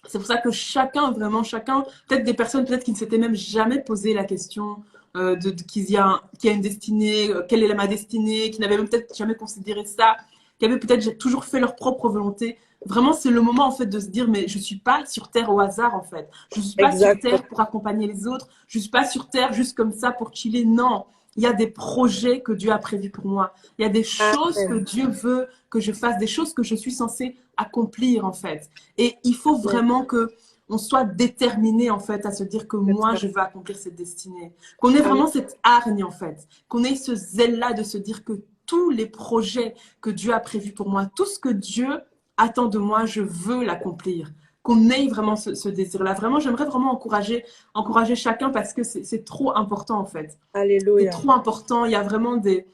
C'est pour ça que chacun, vraiment chacun, peut-être des personnes peut-être qui ne s'étaient même jamais posé la question qu'il y a une destinée, quelle est ma destinée, qui n'avaient même peut-être jamais considéré ça, qui avaient peut-être toujours fait leur propre volonté. Vraiment, c'est le moment en fait de se dire, mais je ne suis pas sur Terre au hasard en fait. Je ne suis pas sur Terre pour accompagner les autres. Je ne suis pas sur Terre juste comme ça pour chiller. Non, il y a des projets que Dieu a prévus pour moi. Il y a des choses que Dieu veut que je fasse, des choses que je suis censée accomplir en fait. Et il faut vraiment que on soit déterminé en fait à se dire que moi je veux accomplir cette destinée. Qu'on ait vraiment cette hargne en fait. Qu'on ait ce zèle-là de se dire que tous les projets que Dieu a prévus pour moi, tout ce que Dieu attend de moi, je veux l'accomplir. Qu'on ait vraiment ce désir-là. Vraiment, j'aimerais vraiment encourager chacun parce que c'est trop important en fait. Alléluia. C'est trop important. Il y a vraiment des...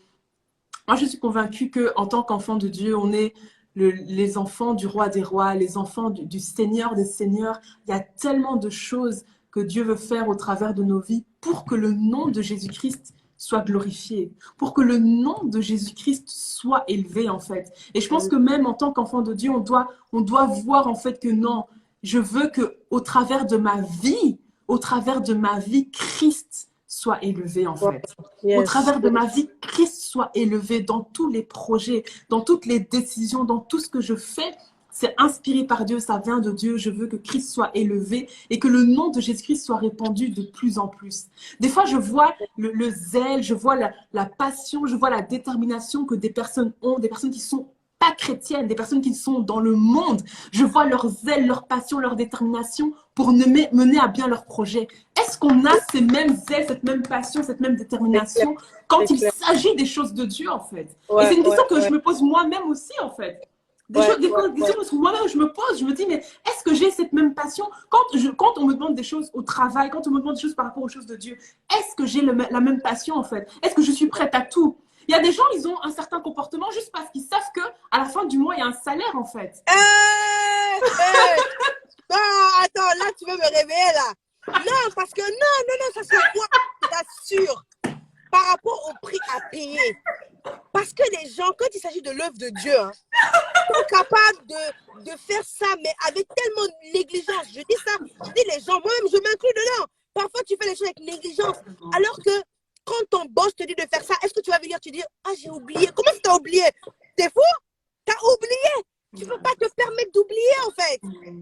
Moi, je suis convaincue qu'en tant qu'enfant de Dieu, on est les enfants du roi des rois, les enfants du Seigneur des seigneurs. Il y a tellement de choses que Dieu veut faire au travers de nos vies pour que le nom de Jésus-Christ soit glorifié, pour que le nom de Jésus-Christ soit élevé en fait. Et je pense que même en tant qu'enfant de Dieu, on doit voir en fait que non, je veux que au travers de ma vie, Christ soit élevé en fait. Au travers de ma vie, Christ soit élevé dans tous les projets, dans toutes les décisions, dans tout ce que je fais. C'est inspiré par Dieu, ça vient de Dieu. Je veux que Christ soit élevé et que le nom de Jésus-Christ soit répandu de plus en plus. Des fois, je vois le zèle, je vois la passion, je vois la détermination que des personnes ont, des personnes qui sont pas chrétiennes, des personnes qui sont dans le monde. Je vois leur zèle, leur passion, leur détermination pour mener à bien leur projet. Est-ce qu'on a ces mêmes zèles, cette même passion, cette même détermination quand il s'agit des choses de Dieu, en fait? Et c'est une question que je me pose moi-même aussi, en fait. Des choses que moi-même je me pose, je me dis, mais est-ce que j'ai cette même passion quand on me demande des choses au travail, quand on me demande des choses par rapport aux choses de Dieu, est-ce que j'ai la même passion, en fait? Est-ce que je suis prête à tout? Il y a des gens, ils ont un certain comportement juste parce qu'ils savent qu'à la fin du mois, il y a un salaire, en fait. Non, attends, là, tu veux me réveiller, là. Non, parce que non, ça se voit, je t'assure, par rapport au prix à payer. Parce que les gens, quand il s'agit de l'œuvre de Dieu, sont capables de faire ça, mais avec tellement de négligence. Je dis ça, je dis les gens, moi-même, je m'inclus dedans. Parfois, tu fais les choses avec négligence, alors que quand ton boss te dit de faire ça, est-ce que tu vas venir te dire, ah, j'ai oublié. Comment tu as oublié? T'es fou? T'as oublié. Tu ne peux pas te permettre d'oublier, en fait.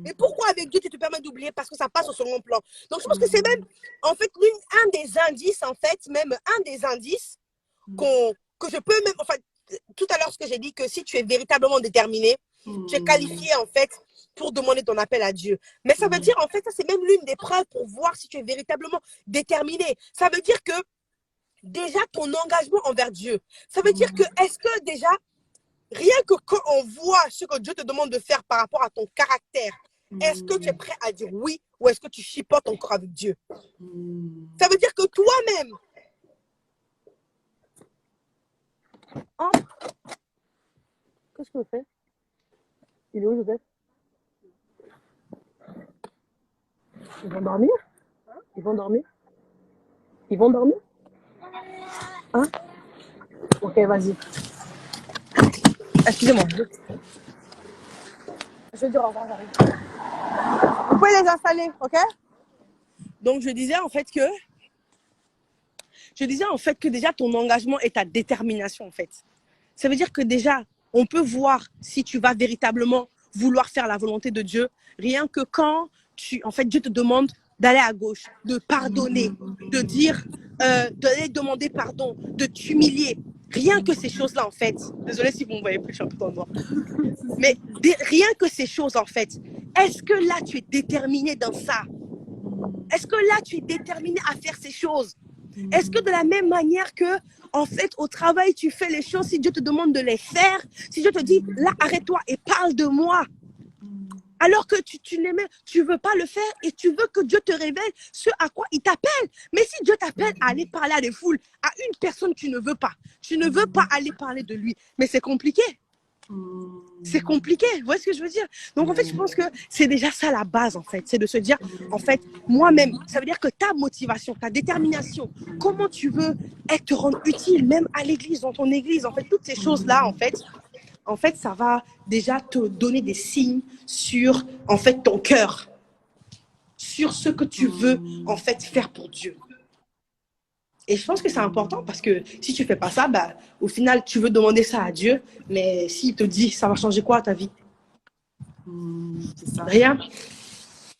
Et pourquoi avec Dieu, tu te permets d'oublier? Parce que ça passe au second plan. Donc, je pense que c'est même, en fait, un des indices, que je peux même, enfin, tout à l'heure, ce que j'ai dit, que si tu es véritablement déterminé, tu es qualifié, en fait, pour demander ton appel à Dieu. Mais ça veut dire, en fait, ça, c'est même l'une des preuves pour voir si tu es véritablement déterminé. Ça veut dire que, déjà, ton engagement envers Dieu, ça veut dire que, est-ce que déjà, rien que quand on voit ce que Dieu te demande de faire par rapport à ton caractère, est-ce que tu es prêt à dire oui ou est-ce que tu chipotes encore avec Dieu? Ça veut dire que toi-même, qu'est-ce que je fais? Il est où, Joseph? Ils vont dormir? Ils vont dormir? Hein? Ok, vas-y. Excusez-moi. Je vais dire au revoir, j'arrive. Vous pouvez les installer, ok? Donc, je disais en fait que déjà ton engagement et ta détermination, en fait. Ça veut dire que déjà, on peut voir si tu vas véritablement vouloir faire la volonté de Dieu, rien que quand Dieu te demande d'aller à gauche, de pardonner, de dire, d'aller demander pardon, de t'humilier. Rien que ces choses-là, en fait. Désolée si vous ne me voyez plus, je suis un peu en noir. Mais rien que ces choses, en fait. Est-ce que là, tu es déterminé dans ça? Est-ce que là, tu es déterminé à faire ces choses? Est-ce que de la même manière que, en fait, au travail, tu fais les choses, si Dieu te demande de les faire, si Dieu te dit, là, arrête-toi et parle de moi, alors que tu veux pas le faire et tu veux que Dieu te révèle ce à quoi il t'appelle. Mais si Dieu t'appelle à aller parler à des foules, à une personne, tu ne veux pas. Tu ne veux pas aller parler de lui. Mais c'est compliqué. C'est compliqué, vous voyez ce que je veux dire? Donc en fait, je pense que c'est déjà ça la base en fait, c'est de se dire, en fait, moi-même, ça veut dire que ta motivation, ta détermination, comment tu veux être, te rendre utile, même à l'église, dans ton église, en fait, toutes ces choses-là, en fait, ça va déjà te donner des signes sur, en fait, ton cœur, sur ce que tu veux, en fait, faire pour Dieu. Et je pense que c'est important parce que si tu fais pas ça, bah, au final, tu veux demander ça à Dieu, mais s'il te dit, ça va changer quoi à ta vie? C'est ça. Rien.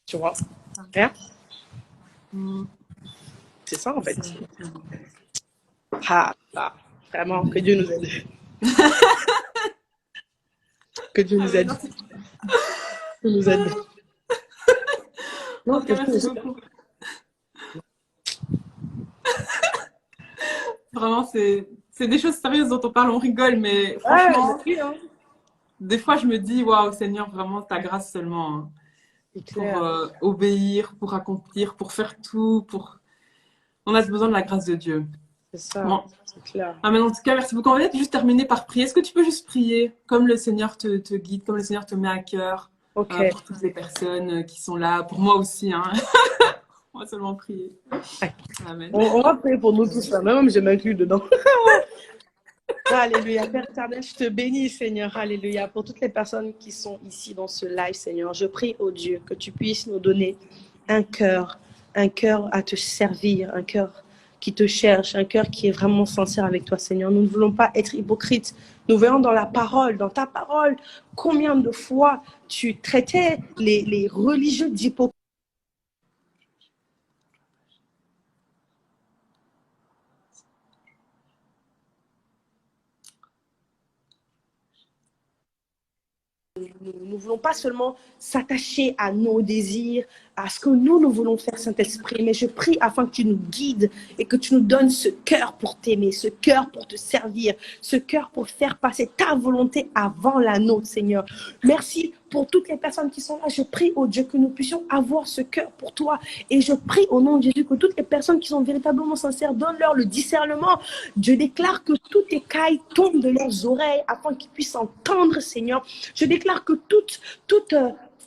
Tu vois? Rien. C'est ça, en fait. Vraiment, que Dieu nous aide. Que Dieu nous aide. Que nous aide. Non, Merci beaucoup. Vraiment, c'est des choses sérieuses dont on parle, on rigole, mais franchement, des fois, je me dis, waouh, Seigneur, vraiment, ta grâce seulement, hein, pour obéir, pour accomplir, pour faire tout, on a besoin de la grâce de Dieu. C'est ça, bon. C'est clair. Mais en tout cas, merci beaucoup. On va juste terminer par prier. Est-ce que tu peux juste prier comme le Seigneur te guide, comme le Seigneur te met à cœur, pour toutes les personnes qui sont là, pour moi aussi, hein. On va seulement prier. Amen. On va prier pour nous tous là, même je m'inclus dedans. Alléluia. Père éternel, je te bénis, Seigneur. Alléluia. Pour toutes les personnes qui sont ici dans ce live, Seigneur, je prie, oh Dieu, que tu puisses nous donner un cœur à te servir, un cœur qui te cherche, un cœur qui est vraiment sincère avec toi, Seigneur. Nous ne voulons pas être hypocrites. Nous voyons dans la parole, dans ta parole, combien de fois tu traitais les religieux d'hypocrites. Nous ne voulons pas seulement s'attacher à nos désirs, à ce que nous voulons faire, Saint-Esprit, mais je prie afin que tu nous guides et que tu nous donnes ce cœur pour t'aimer, ce cœur pour te servir, ce cœur pour faire passer ta volonté avant la nôtre, Seigneur. Merci pour toutes les personnes qui sont là. Je prie, oh Dieu, que nous puissions avoir ce cœur pour toi. Et je prie au nom de Jésus que toutes les personnes qui sont véritablement sincères, donne-leur le discernement. Je déclare que toutes les écailles tombent de leurs oreilles afin qu'ils puissent entendre, Seigneur. Je déclare que toute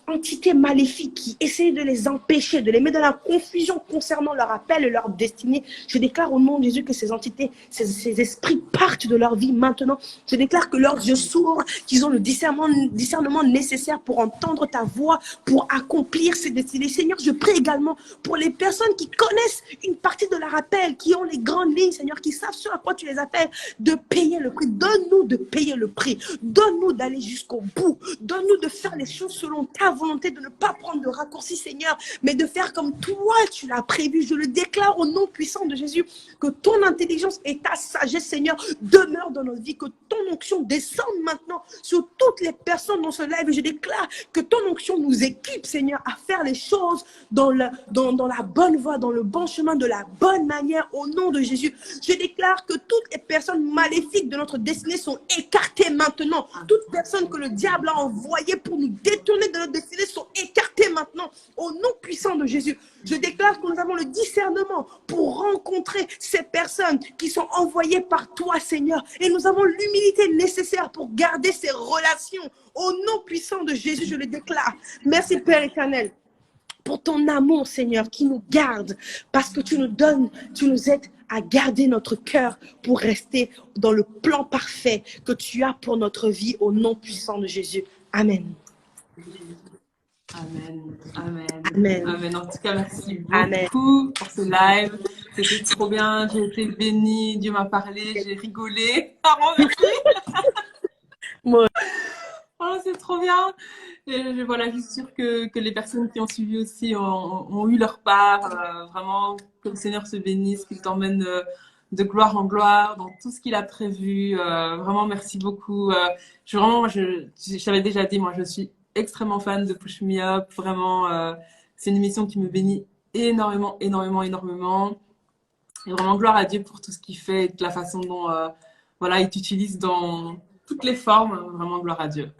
entité maléfique qui essaie de les empêcher, de les mettre dans la confusion concernant leur appel et leur destinée, je déclare au nom de Jésus que ces entités, ces esprits partent de leur vie maintenant. Je déclare que leurs yeux s'ouvrent, qu'ils ont le discernement nécessaire pour entendre ta voix, pour accomplir ces destinées. Seigneur, je prie également pour les personnes qui connaissent une partie de leur appel, qui ont les grandes lignes, Seigneur, qui savent sur à quoi tu les appelles, de payer le prix. Donne-nous de payer le prix. Donne-nous d'aller jusqu'au bout. Donne-nous de faire les choses selon ta volonté, de ne pas prendre de raccourcis, Seigneur, mais de faire comme toi tu l'as prévu. Je le déclare au nom puissant de Jésus, que ton intelligence et ta sagesse, Seigneur, demeurent dans notre vie, que ton onction descende maintenant sur toutes les personnes dans ce live. Et je déclare que ton onction nous équipe, Seigneur, à faire les choses dans la bonne voie, dans le bon chemin, de la bonne manière, au nom de Jésus. Je déclare que toutes les personnes maléfiques de notre destinée sont écartées maintenant. Toutes personnes que le diable a envoyées pour nous détourner de notre destinée sont écartés maintenant au nom puissant de Jésus. Je déclare que nous avons le discernement pour rencontrer ces personnes qui sont envoyées par toi, Seigneur. Et nous avons l'humilité nécessaire pour garder ces relations. Au nom puissant de Jésus, je le déclare. Merci Père éternel pour ton amour, Seigneur, qui nous garde, parce que tu nous aides à garder notre cœur pour rester dans le plan parfait que tu as pour notre vie, au nom puissant de Jésus. Amen. Amen. Amen. Amen. Amen. En tout cas, merci beaucoup pour ce live. C'était trop bien. J'ai été bénie. Dieu m'a parlé. J'ai rigolé. Moi. Oh, c'est trop bien. Et voilà, je suis sûre que les personnes qui ont suivi aussi ont eu leur part. Vraiment, que le Seigneur se bénisse, qu'il t'emmène de gloire en gloire dans tout ce qu'il a prévu. Vraiment, merci beaucoup. Je t'avais déjà dit, moi, je suis extrêmement fan de Push Me Up. Vraiment, c'est une émission qui me bénit énormément, énormément, énormément. Et vraiment, gloire à Dieu pour tout ce qu'il fait et de la façon dont voilà, il t'utilise dans toutes les formes. Vraiment, gloire à Dieu.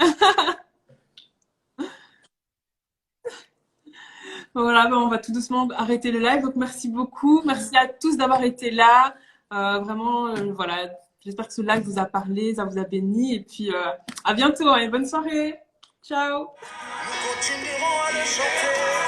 Voilà, ben, on va tout doucement arrêter le live. Donc, merci beaucoup. Merci à tous d'avoir été là. Vraiment, voilà. J'espère que ce live vous a parlé, ça vous a béni. Et puis, à bientôt, hein, et bonne soirée. Ciao. Nous continuerons à le chanter.